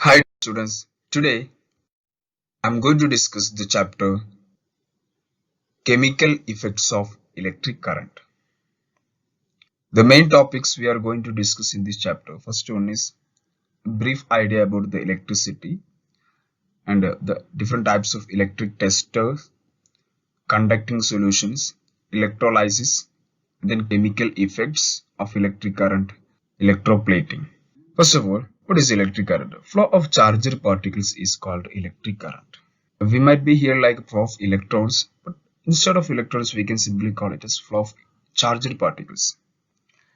Hi students, today I'm going to discuss the chapter Chemical Effects of Electric Current. The main topics we are going to discuss in this chapter. First one is a brief idea about the electricity and the different types of electric testers, conducting solutions, electrolysis, then chemical effects of electric current, electroplating. First of all, what is electric current? Flow of charged particles is called electric current. We might be here like flow of electrons, but instead of electrons we can simply call it as flow of charged particles.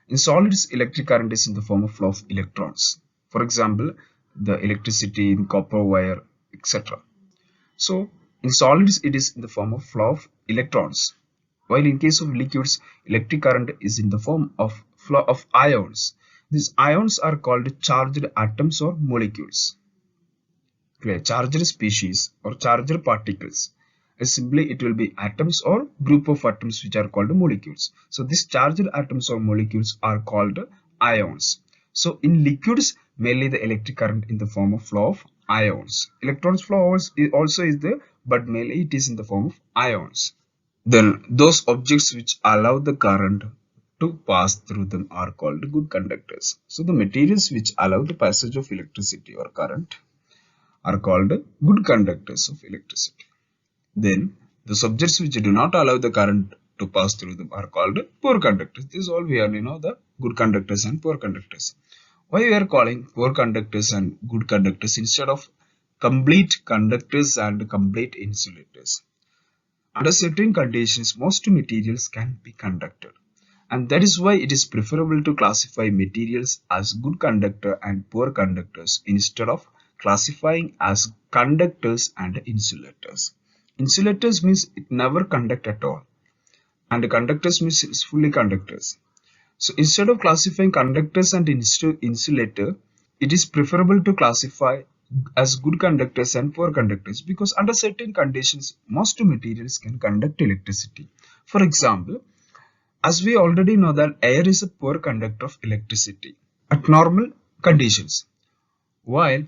In solids, electric current is in the form of flow of electrons. For example, the electricity in copper wire, etc. So in solids it is in the form of flow of electrons, while in case of liquids electric current is in the form of flow of ions. These ions are called charged atoms or molecules. Charged species or charged particles. Simply it will be atoms or group of atoms which are called molecules. So these charged atoms or molecules are called ions. So in liquids mainly the electric current in the form of flow of ions. Electrons flow also is there, but mainly it is in the form of ions. Then those objects which allow the current to pass through them are called good conductors. So the materials which allow the passage of electricity or current are called good conductors of electricity. Then the subjects which do not allow the current to pass through them are called poor conductors. This is all we are, the good conductors and poor conductors. Why we are calling poor conductors and good conductors instead of complete conductors and complete insulators? Under certain conditions, most materials can be conducted. And that is why it is preferable to classify materials as good conductor and poor conductors instead of classifying as conductors and insulators. Insulators means it never conduct at all, and conductors means it's fully conductors. So instead of classifying conductors and insulator, it is preferable to classify as good conductors and poor conductors, because under certain conditions most materials can conduct electricity. For example, as we already know that air is a poor conductor of electricity at normal conditions, while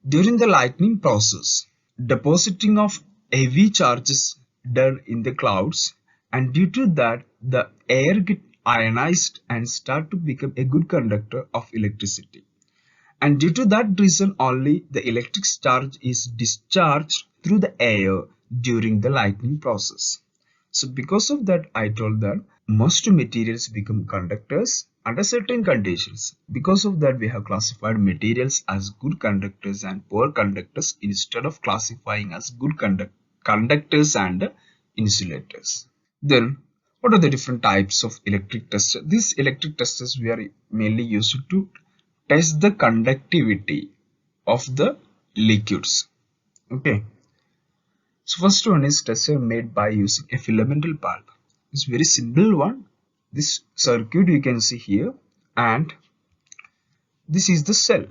during the lightning process, depositing of heavy charges done in the clouds, and due to that the air get ionized and start to become a good conductor of electricity. And due to that reason only the electric charge is discharged through the air during the lightning process. So because of that, I told that most materials become conductors under certain conditions. Because of that, we have classified materials as good conductors and poor conductors instead of classifying as good conductors and insulators. Then, what are the different types of electric testers? These electric testers we are mainly used to test the conductivity of the liquids. Okay. So first one is tester made by using a filamental bulb. It's very simple one. This circuit you can see here, and this is the cell.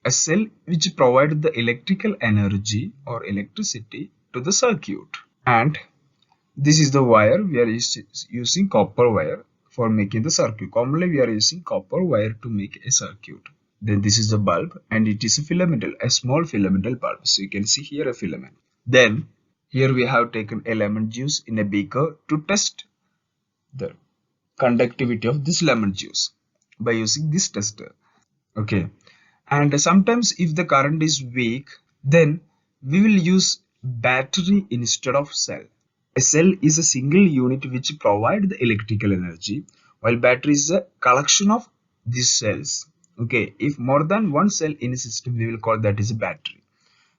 A cell which provides the electrical energy or electricity to the circuit. And this is the wire. We are using copper wire for making the circuit. Commonly we are using copper wire to make a circuit. Then this is the bulb, and it is a small filamental bulb. So you can see here a filament. Then here we have taken a lemon juice in a beaker to test the conductivity of this lemon juice by using this tester. Okay, and sometimes if the current is weak, then we will use battery instead of cell. A cell is a single unit which provides the electrical energy, while battery is a collection of these cells. Okay, if more than one cell in a system, we will call that is a battery.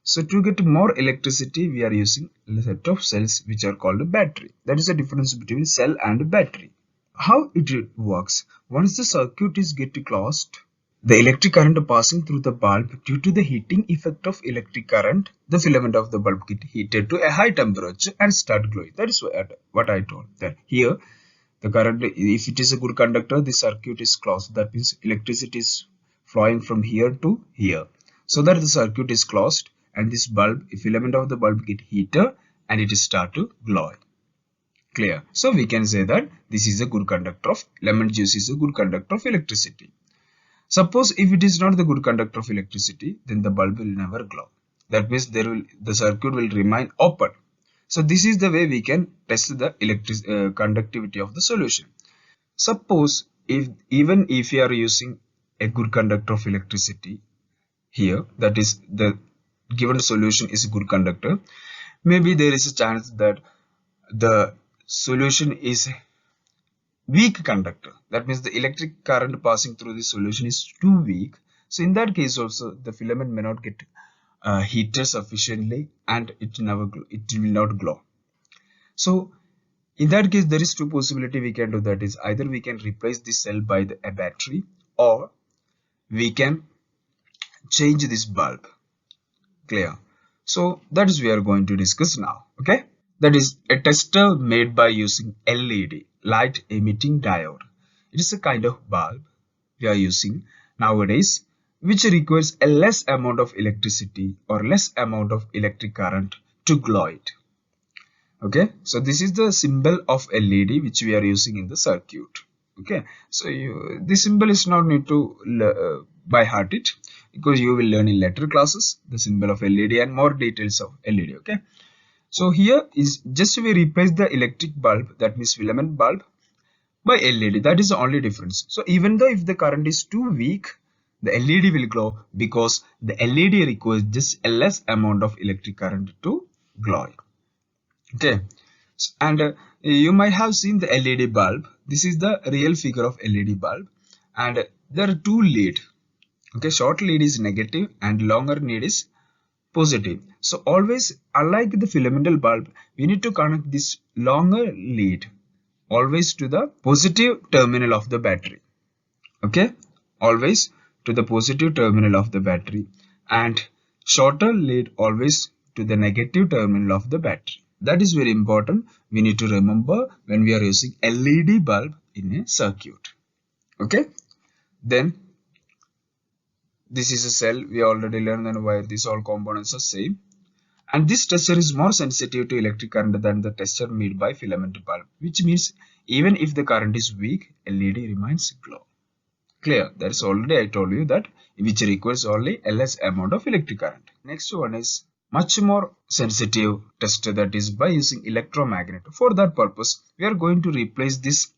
So to get more electricity, we are using a set of cells which are called a battery. That is the difference between cell and battery. How it works? Once the circuit is get closed, the electric current passing through the bulb, due to the heating effect of electric current, the filament of the bulb get heated to a high temperature and start glowing. That is what I told. That here the current, if it is a good conductor, the circuit is closed. That means electricity is flowing from here to here. So that the circuit is closed, and this bulb, filament of the bulb get heated and it start to glow. Clear? So we can say that this is a good conductor of lemon juice is a good conductor of electricity. Suppose if it is not the good conductor of electricity, then the bulb will never glow. That means the circuit will remain open. So this is the way we can test the conductivity of the solution. Suppose even if you are using a good conductor of electricity here, that is the given solution is a good conductor, maybe there is a chance that the solution is weak conductor. That means the electric current passing through the solution is too weak. So in that case also the filament may not get heated sufficiently and it will not glow. So in that case there is two possibility we can do, that is either we can replace this cell by a battery, or we can change this bulb. Clear? So that is we are going to discuss now. Okay, that is a tester made by using LED, light emitting diode. It is a kind of bulb we are using nowadays which requires a less amount of electricity or less amount of electric current to glow it. Okay, so this is the symbol of LED which we are using in the circuit. Okay, so this symbol is not need to by heart it, because you will learn in later classes the symbol of LED and more details of LED. Okay, so here is just we replace the electric bulb, that means filament bulb, by LED. That is the only difference. So even though if the current is too weak, the LED will glow because the LED requires just a less amount of electric current to glow. Okay, and you might have seen the LED bulb. This is the real figure of LED bulb, and there are two lead. Okay, short lead is negative and longer lead is positive. So always, unlike the filamental bulb, we need to connect this longer lead always to the positive terminal of the battery. Okay, always to the positive terminal of the battery, and shorter lead always to the negative terminal of the battery. That is very important. We need to remember when we are using LED bulb in a circuit. Okay, then this is a cell. We already learned and why these all components are same. And this tester is more sensitive to electric current than the tester made by filament bulb, which means even if the current is weak, LED remains glow. Clear? That's already I told you that which requires only a less amount of electric current. Next one is much more sensitive tester, that is by using electromagnet. For that purpose, we are going to replace this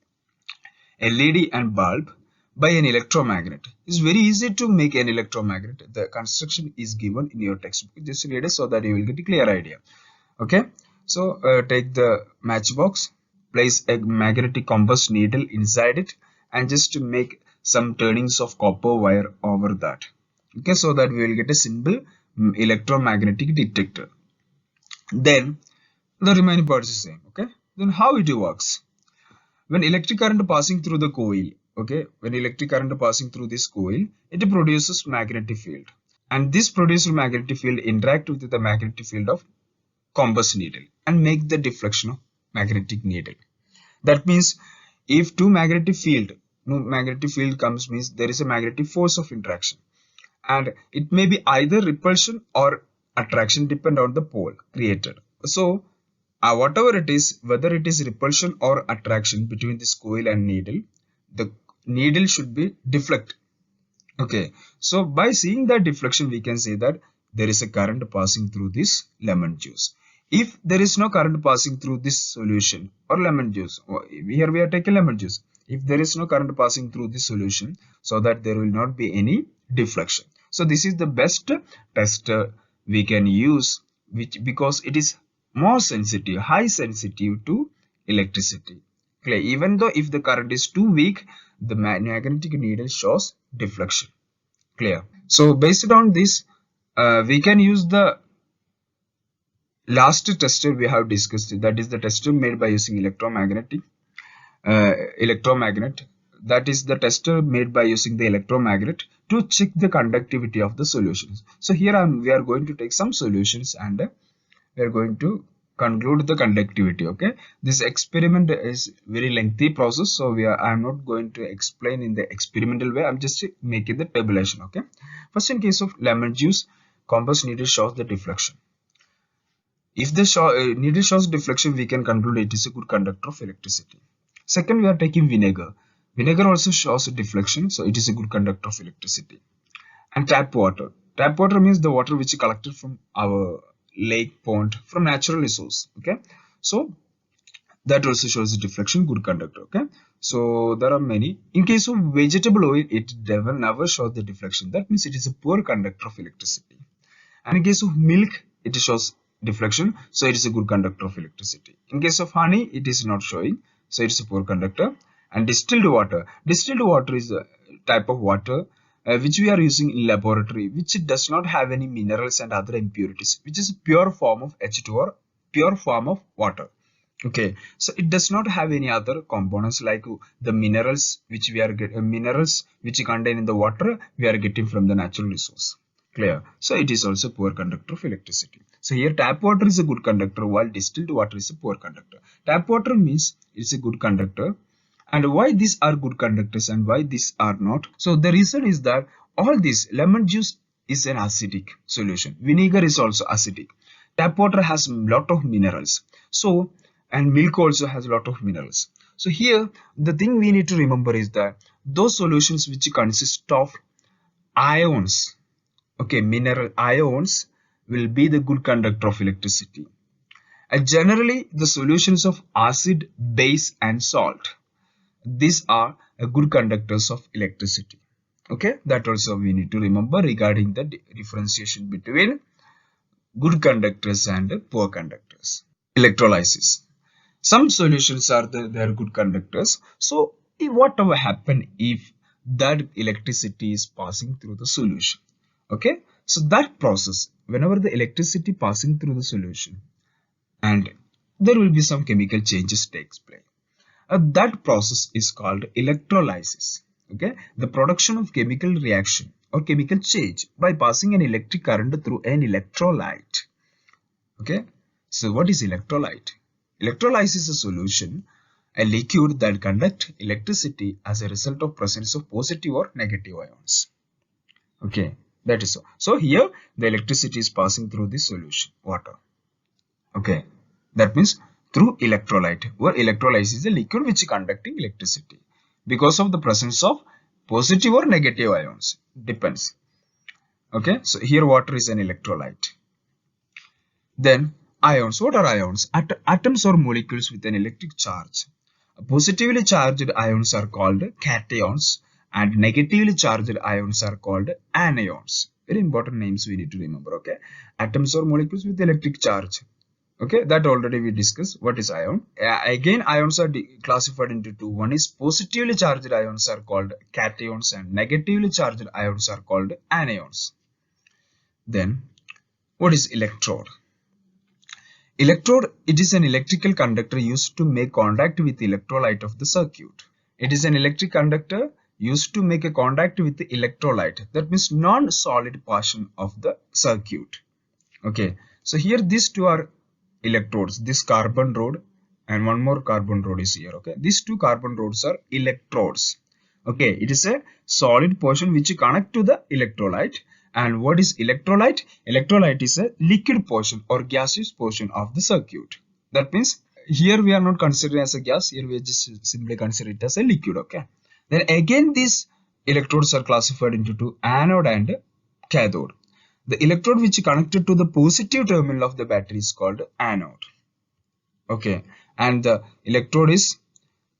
LED and bulb by an electromagnet. It's very easy to make an electromagnet. The construction is given in your textbook. Just read it so that you will get a clear idea. Okay, so take the matchbox, place a magnetic compass needle inside it, and just to make some turnings of copper wire over that. Okay, so that we will get a simple electromagnetic detector. Then the remaining part is the same. Okay, then how it works? When electric current passing through the coil, okay, when electric current passing through this coil, it produces magnetic field, and this produced magnetic field interact with the magnetic field of compass needle and make the deflection of magnetic needle. That means if magnetic field comes, means there is a magnetic force of interaction, and it may be either repulsion or attraction depend on the pole created. So whatever it is, whether it is repulsion or attraction between this coil and needle, the needle should be deflect. Okay, so by seeing that deflection, we can say that there is a current passing through this lemon juice. If there is no current passing through this solution or lemon juice, here we are taking lemon juice. If there is no current passing through this solution, so that there will not be any deflection. So this is the best tester we can use, because it is more sensitive, high sensitive to electricity. Clear? Even though if the current is too weak, the magnetic needle shows deflection. Clear? So based on this, we can use the last tester we have discussed, that is the tester made by using electromagnet. That is the tester made by using the electromagnet to check the conductivity of the solutions. So here we are going to take some solutions and we are going to conclude the conductivity. Okay, this experiment is very lengthy process, so I am not going to explain in the experimental way. I'm just making the tabulation. Okay, first, in case of lemon juice, compass needle shows the deflection. If the needle shows deflection, we can conclude it is a good conductor of electricity. Second, we are taking vinegar. Vinegar also shows deflection, so it is a good conductor of electricity. And tap water. Tap water means the water which is collected from our lake, pond, from natural resource. Okay, so that also shows a deflection, good conductor. Okay, so there are many. In case of vegetable oil, it never shows the deflection. That means it is a poor conductor of electricity. And in case of milk, it shows deflection, so it is a good conductor of electricity. In case of honey, it is not showing, so it is a poor conductor. And distilled water is a type of water which we are using in laboratory, which does not have any minerals and other impurities, which is a pure form of H2 or pure form of water. Okay, so it does not have any other components like the minerals which we are getting, minerals which contain in the water we are getting from the natural resource. Clear? So it is also poor conductor of electricity. So here tap water is a good conductor while distilled water is a poor conductor. Tap water means it's a good conductor. And why these are good conductors and why these are not? So the reason is that all this lemon juice is an acidic solution. Vinegar is also acidic. Tap water has a lot of minerals. So and milk also has a lot of minerals. So here the thing we need to remember is that those solutions which consist of ions, okay, mineral ions will be the good conductor of electricity. And generally the solutions of acid, base and salt, these are good conductors of electricity. Okay, that also we need to remember regarding the differentiation between good conductors and poor conductors. Electrolysis. Some solutions are they are good conductors. So whatever happen if that electricity is passing through the solution? Okay, so that process, whenever the electricity passing through the solution and there will be some chemical changes takes place. That process is called electrolysis. Okay, the production of chemical reaction or chemical change by passing an electric current through an electrolyte. Okay, so what is electrolyte? Electrolysis is a solution, a liquid that conducts electricity as a result of presence of positive or negative ions. Okay, that is so. So here the electricity is passing through this solution, water. Okay, that means through electrolyte, where electrolyte is a liquid which is conducting electricity because of the presence of positive or negative ions, depends. Okay, so here water is an electrolyte. Then ions. What are ions? Atoms or molecules with an electric charge. Positively charged ions are called cations and negatively charged ions are called anions. Very important names we need to remember. Okay, atoms or molecules with electric charge. Okay, that already we discussed. What is ion? Again, ions are classified into two. One is positively charged ions are called cations and negatively charged ions are called anions. Then, what is electrode? Electrode, it is an electrical conductor used to make contact with the electrolyte of the circuit. It is an electric conductor used to make a contact with the electrolyte. That means non-solid portion of the circuit. Okay, so here these two are electrodes, this carbon rod and one more carbon rod is here. Okay, these two carbon rods are electrodes. Okay, it is a solid portion which connect to the electrolyte. And what is electrolyte? Electrolyte is a liquid portion or gaseous portion of the circuit. That means here we are not considering as a gas, here we are just simply consider it as a liquid. Okay, then again these electrodes are classified into two, anode and cathode. The electrode which is connected to the positive terminal of the battery is called anode. Okay, and the electrode is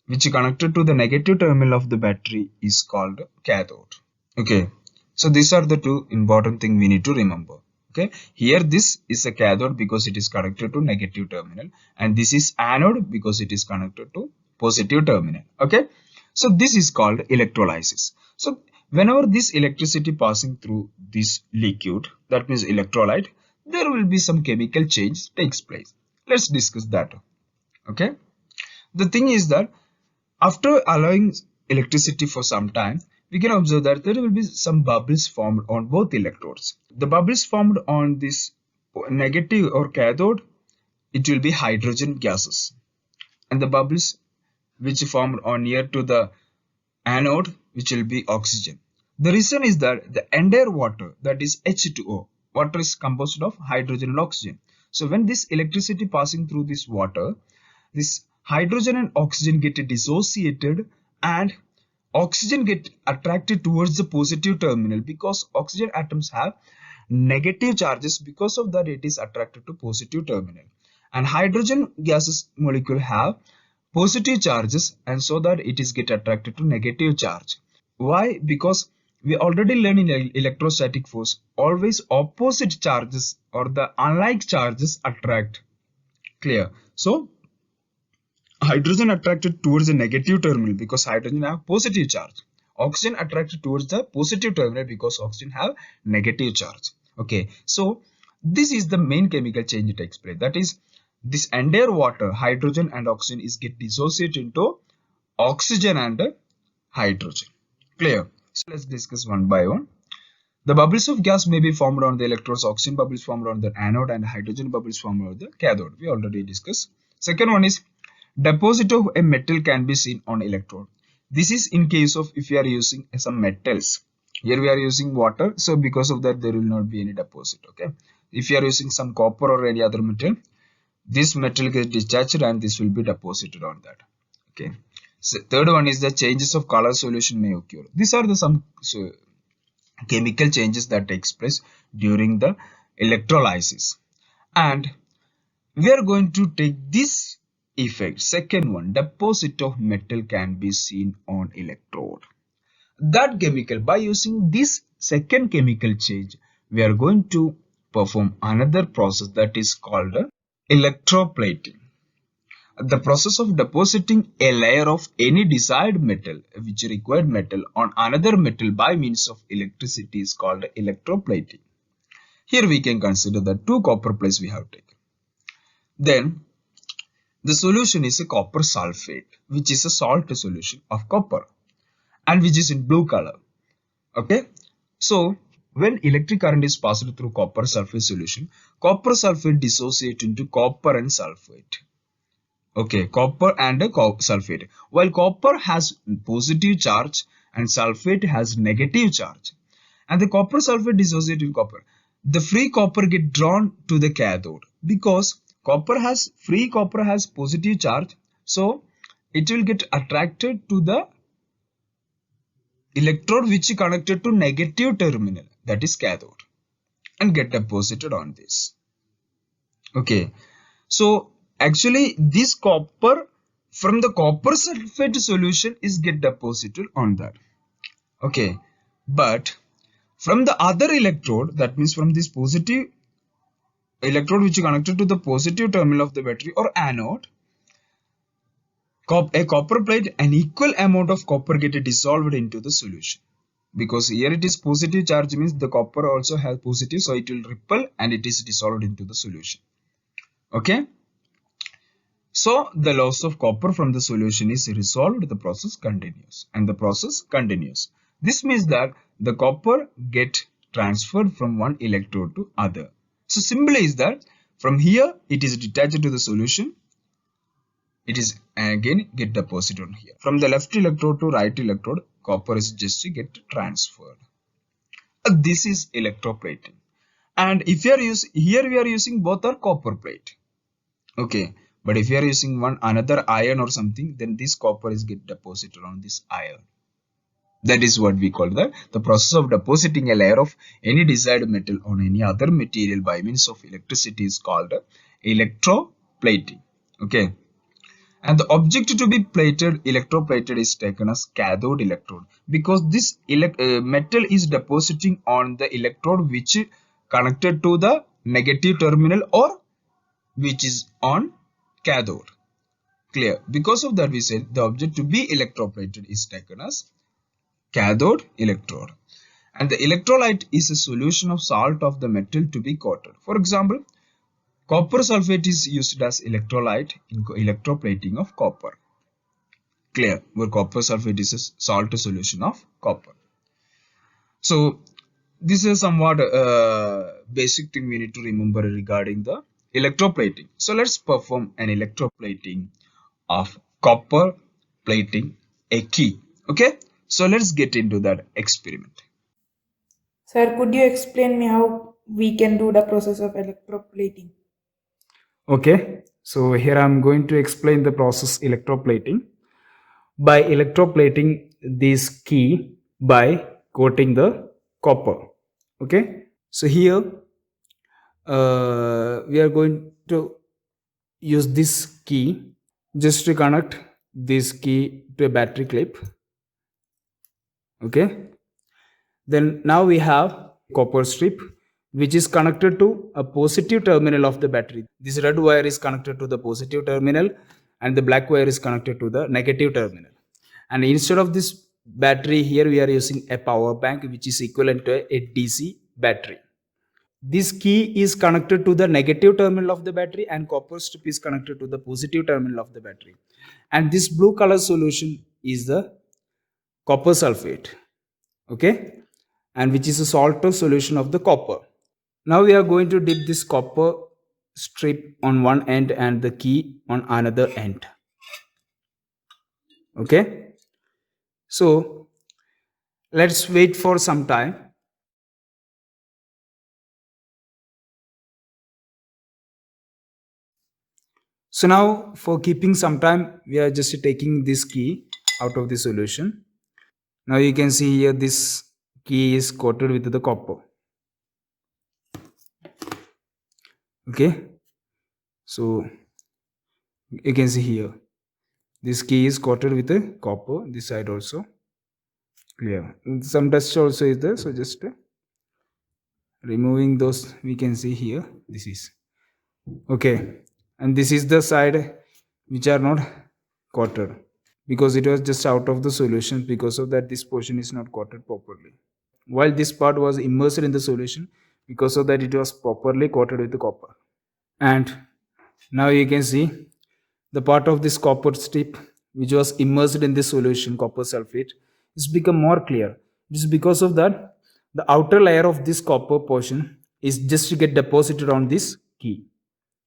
which is connected to the negative terminal of the battery is called cathode. Okay, so these are the two important things we need to remember. Okay, here this is a cathode because it is connected to negative terminal and this is anode because it is connected to positive terminal. Okay, so this is called electrolysis. So whenever this electricity passing through this liquid, that means electrolyte, there will be some chemical change takes place. Let's discuss that. Okay, the thing is that after allowing electricity for some time, we can observe that there will be some bubbles formed on both electrodes. The bubbles formed on this negative or cathode, it will be hydrogen gases, and the bubbles which formed on near to the anode, which will be oxygen. The reason is that the entire water, that is H2O, water is composed of hydrogen and oxygen. So when this electricity passing through this water, this hydrogen and oxygen get dissociated and oxygen get attracted towards the positive terminal because oxygen atoms have negative charges. Because of that, it is attracted to positive terminal, and hydrogen gases molecule have positive charges, and so that it is get attracted to negative charge. Why? Because we already learned in electrostatic force, always opposite charges or the unlike charges attract. Clear? So hydrogen attracted towards the negative terminal because hydrogen have positive charge. Oxygen attracted towards the positive terminal because oxygen have negative charge. Okay, so this is the main chemical change it takes place. That is, this entire water, hydrogen and oxygen, is get dissociated into oxygen and hydrogen. Clear? So let's discuss one by one. The bubbles of gas may be formed on the electrodes. Oxygen bubbles formed on the anode and hydrogen bubbles formed on the cathode. We already discussed. Second one is deposit of a metal can be seen on electrode. This is in case of if you are using some metals. Here we are using water, so because of that there will not be any deposit. Okay. If you are using some copper or any other metal, this metal gets discharged and this will be deposited on that. Okay. So third one is the changes of color solution may occur. These are the some chemical changes that takes place during the electrolysis, and we are going to take this effect. Second one, deposit of metal can be seen on electrode. That chemical, by using this second chemical change, we are going to perform another process that is called electroplating. The process of depositing a layer of any desired metal, which required metal, on another metal by means of electricity is called electroplating. Here we can consider the two copper plates we have taken. Then the solution is a copper sulfate, which is a salt solution of copper and which is in blue color. Okay, so when electric current is passed through copper sulfate solution, copper sulfate dissociates into copper and sulfate. Okay, copper and sulfate. While copper has positive charge and sulfate has negative charge, and the copper sulfate dissociates in copper, the free copper get drawn to the cathode because free copper has positive charge, so it will get attracted to the electrode which is connected to negative terminal, that is cathode, and get deposited on this. Okay, so actually this copper from the copper sulfate solution is get deposited on that. Okay, but from the other electrode, that means from this positive electrode which is connected to the positive terminal of the battery or anode, a copper plate, an equal amount of copper get dissolved into the solution. Because here it is positive charge, means the copper also has positive, so it will repel and it is dissolved into the solution. Okay, so the loss of copper from the solution is resolved, the process continues, and the process continues. This means that the copper get transferred from one electrode to other. So simply is that from here it is detached to the solution, it is again get deposited on here. From the left electrode to right electrode, copper is just to get transferred. This is electroplating. And if you are here we are using both are copper plate. Okay, but if you are using one another iron or something, then this copper is get deposited on this iron. That is what we call the process of depositing a layer of any desired metal on any other material by means of electricity is called electroplating. Okay, and the object to be plated, electroplated, is taken as cathode electrode because this metal is depositing on the electrode which is connected to the negative terminal or which is on cathode. Clear? Because of that we said the object to be electroplated is taken as cathode electrode, and the electrolyte is a solution of salt of the metal to be coated. For example, copper sulfate is used as electrolyte in electroplating of copper. Clear? Where copper sulfate is a salt solution of copper. So this is somewhat basic thing we need to remember regarding the electroplating. So let's perform an electroplating of copper plating a key. Okay, so let's get into that experiment. Sir, could you explain me how we can do the process of electroplating? Okay, so here I'm going to explain the process electroplating. By electroplating, this key by coating the copper. Okay, so here we are going to use this key just to connect this key to a battery clip. Okay, then now we have copper strip which is connected to a positive terminal of the battery. This red wire is connected to the positive terminal and the black wire is connected to the negative terminal. And instead of this battery, here we are using a power bank which is equivalent to a DC battery. This key is connected to the negative terminal of the battery and copper strip is connected to the positive terminal of the battery. And this blue color solution is the copper sulfate. Okay, and which is a saltose solution of the copper. Now we are going to dip this copper strip on one end and the key on another end. Okay, so let's wait for some time. So now for keeping some time, we are just taking this key out of the solution. Now you can see here this key is coated with the copper. Okay, so you can see here this key is coated with the copper, this side also clear. Some dust also is there, so just removing those, we can see here this is okay, and this is the side which are not coated because it was just out of the solution. Because of that, this portion is not coated properly, while this part was immersed in the solution. Because of that, it was properly coated with the copper. And now you can see the part of this copper strip which was immersed in this solution, copper sulfate, is become more clear. It is because of that the outer layer of this copper portion is just to get deposited on this key.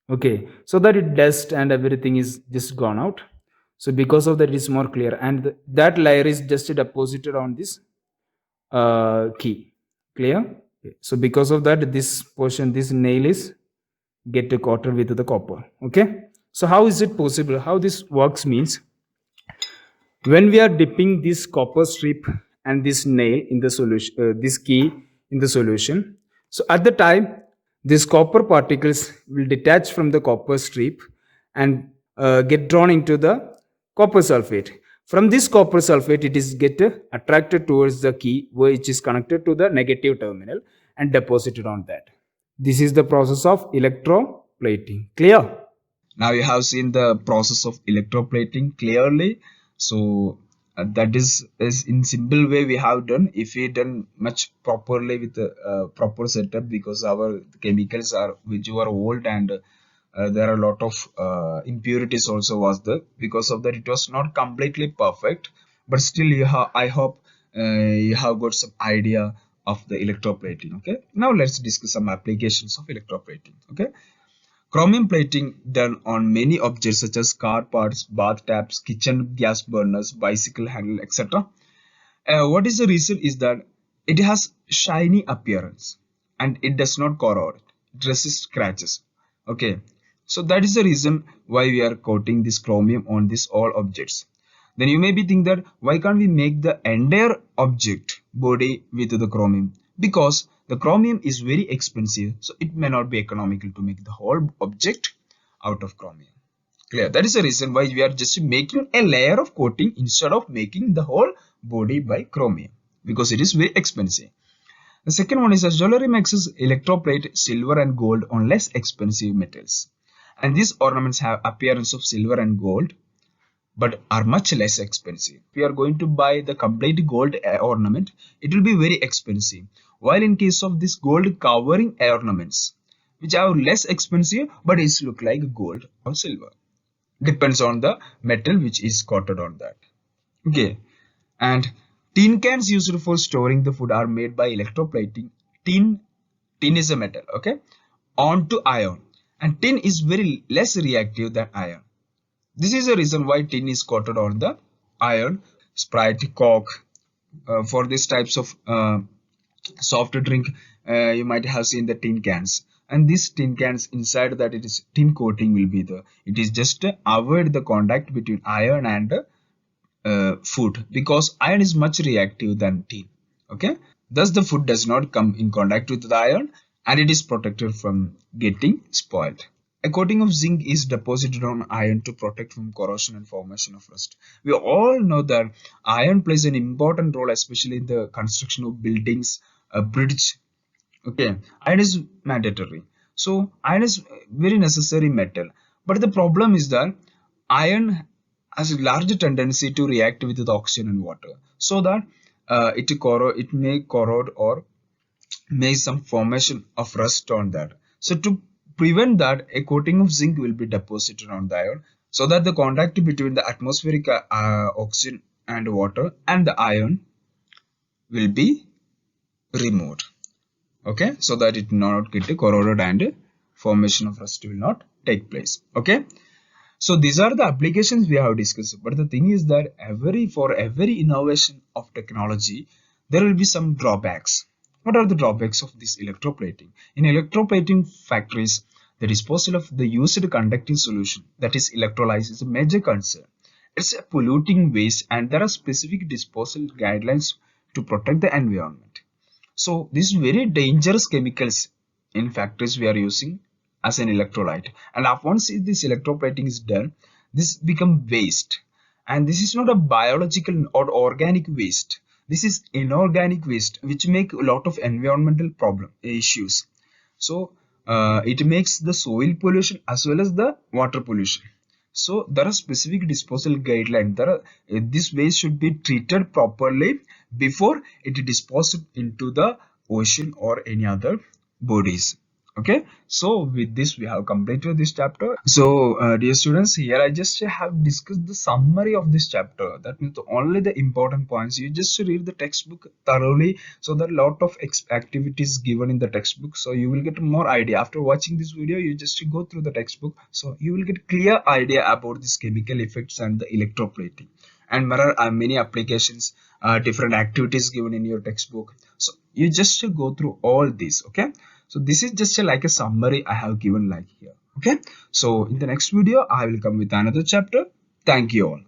Okay, so that it dust and everything is just gone out. So because of that, it is more clear, and that layer is just deposited on this key. Clear? So because of that, this portion, this nail is get coated with the copper. Okay, so how is it possible? How this works means, when we are dipping this copper strip and this nail in the solution, this key in the solution, so at the time these copper particles will detach from the copper strip and get drawn into the copper sulfate. From this copper sulfate, it is get attracted towards the key which is connected to the negative terminal and deposited on that. This is the process of electroplating. Clear? Now you have seen the process of electroplating clearly. So that is in simple way we have done. If we done much properly with the proper setup, because our chemicals are which were old and there are a lot of impurities also was there. Because of that, it was not completely perfect, but still I hope you have got some idea of the electroplating. Okay, now let's discuss some applications of electroplating. Okay, chromium plating done on many objects such as car parts, bath taps, kitchen gas burners, bicycle handle, etc. What is the reason is that it has shiny appearance and it does not corrode. It resists scratches. Okay, so that is the reason why we are coating this chromium on these all objects. Then you may be think that why can't we make the entire object body with the chromium? Because the chromium is very expensive, so it may not be economical to make the whole object out of chromium. Clear? That is the reason why we are just making a layer of coating instead of making the whole body by chromium, because it is very expensive. The second one is that jewelry makes electroplate silver and gold on less expensive metals, and these ornaments have appearance of silver and gold but are much less expensive. If we are going to buy the complete gold ornament, it will be very expensive. While in case of this gold covering ornaments, which are less expensive but it look like gold or silver, depends on the metal which is coated on that. Okay, and tin cans used for storing the food are made by electroplating tin is a metal, okay, onto iron, and tin is very less reactive than iron. This is the reason why tin is coated on the iron. Sprite, Coke, for these types of soft drink, you might have seen the tin cans, and these tin cans inside that it is tin coating will be there. It is just avoid the contact between iron and food because iron is much reactive than tin. Okay, thus the food does not come in contact with the iron and it is protected from getting spoiled. A coating of zinc is deposited on iron to protect from corrosion and formation of rust. We all know that iron plays an important role, especially in the construction of buildings, a bridge. Okay, iron is mandatory. So iron is very necessary metal. But the problem is that iron has a large tendency to react with the oxygen and water, so that it may corrode or make some formation of rust on that. So to prevent that, a coating of zinc will be deposited on the iron so that the contact between the atmospheric oxygen and water and the iron will be removed. Okay, so that it will not get corroded and formation of rust will not take place. Okay, so these are the applications we have discussed, but the thing is that for every innovation of technology there will be some drawbacks. What are the drawbacks of this electroplating? In electroplating factories, the disposal of the used conducting solution, that is electrolysis, is a major concern. It's a polluting waste and there are specific disposal guidelines to protect the environment. So these very dangerous chemicals in factories we are using as an electrolyte, and once this electroplating is done, this become waste, and this is not a biological or organic waste. This is inorganic waste which make a lot of environmental problem issues. So it makes the soil pollution as well as the water pollution. So there are specific disposal guidelines. This waste should be treated properly before it is disposed into the ocean or any other bodies. Okay, so with this we have completed this chapter. So dear students, here I just have discussed the summary of this chapter. That means only the important points. You just read the textbook thoroughly, so there are a lot of activities given in the textbook, so you will get more idea. After watching this video, you just go through the textbook, so you will get clear idea about this chemical effects and the electroplating, and there are many applications, different activities given in your textbook. So you just go through all this. Okay, so this is just like a summary I have given like here. Okay, so in the next video I will come with another chapter. Thank you all.